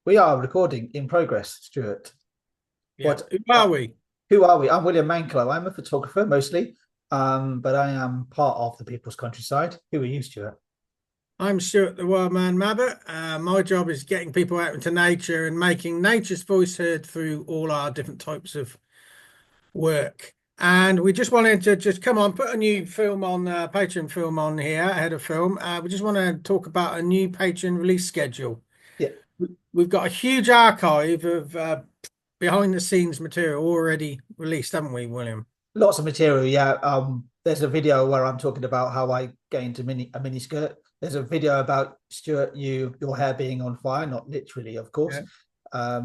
We are recording in progress, Stuart. Yeah. What? Who are we? Who are we? I'm William Manklow. I'm a photographer mostly, but I am part of the People's Countryside. Who are you, Stuart? I'm Stuart, the Wild Man Mabbott. My job is getting people out into nature and making nature's voice heard through all our different types of work. And we just wanted to just come on, put a new film on, Patreon film on here ahead of film. We just want to talk about a new Patreon release schedule. Yeah, We've got a huge archive of behind the scenes material already released, haven't we, William? lots of material. Yeah, there's a video where I'm talking about how I gained a mini skirt. There's a video about Stuart, your hair being on fire, not literally, of course. Yeah.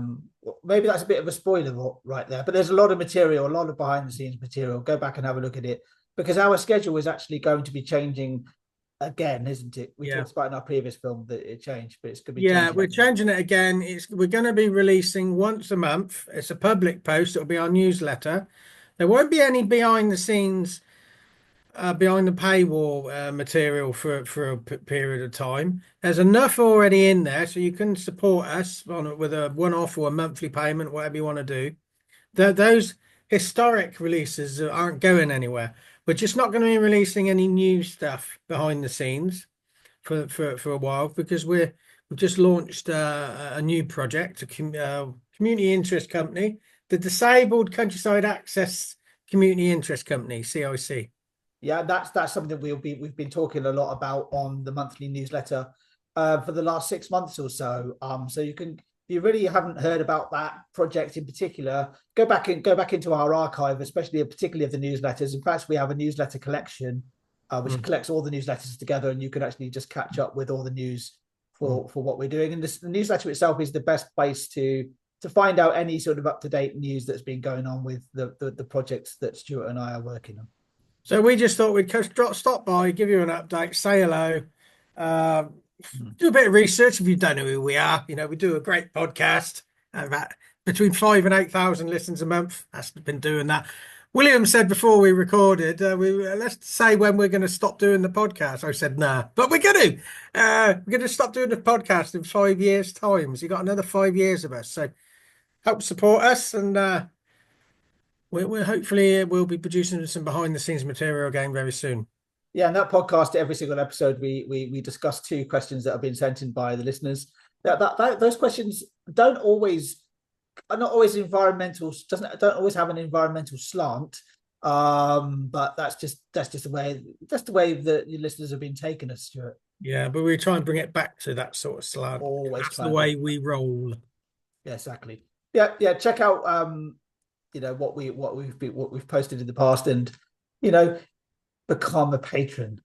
Maybe that's a bit of a spoiler right there, but there's a lot of material, a lot of behind the scenes material. Go back and have a look at it because our schedule is actually going to be changing again, isn't it? We Yeah. talked about in our previous film that it changed, but it's going to be Yeah, changing we're again. changing it again. We're going to be releasing once a month. It's a public post. It'll be our newsletter. There won't be any behind the scenes, behind the paywall material for a period of time. There's enough already in there, so you can support us with a one-off or a monthly payment, whatever you want to do. Those historic releases aren't going anywhere. We're just not going to be releasing any new stuff behind the scenes for a while because we've just launched a new project, community interest company, the Disabled Countryside Access Community Interest Company, CIC. Yeah, that's something we've been talking a lot about on the monthly newsletter for the last 6 months or so. So you can, if you really haven't heard about that project in particular, go back into our archive, especially particularly of the newsletters. In fact, we have a newsletter collection which Mm, collects all the newsletters together, and you can actually just catch up with all the news mm. for what we're doing. And the newsletter itself is the best place to find out any sort of up to date news that's been going on with the projects that Stuart and I are working on. So we just thought we'd stop by, give you an update, say hello, uh, Mm. do a bit of research if you don't know who we are. You know, we do a great podcast, about between 5 and 8 thousand listens a month. That's been doing that. William said before we recorded, let's say when we're going to stop doing the podcast. I said nah, but we're going to. We're going to stop doing the podcast in 5 years' time. So you got another 5 years of us. So help support us, and we're hopefully we'll be producing some behind the scenes material again very soon. Yeah, and that podcast, every single episode, we discuss two questions that have been sent in by the listeners. Those questions don't always are not always environmental, doesn't don't always have an environmental slant. But that's just the way that your listeners have been taking us, Stuart. Yeah, but we try and bring it back to that sort of slant. Always That's the try and bring way it back. we roll. Yeah, exactly. Yeah, yeah. Check out what we've posted in the past, and you know, become a patron.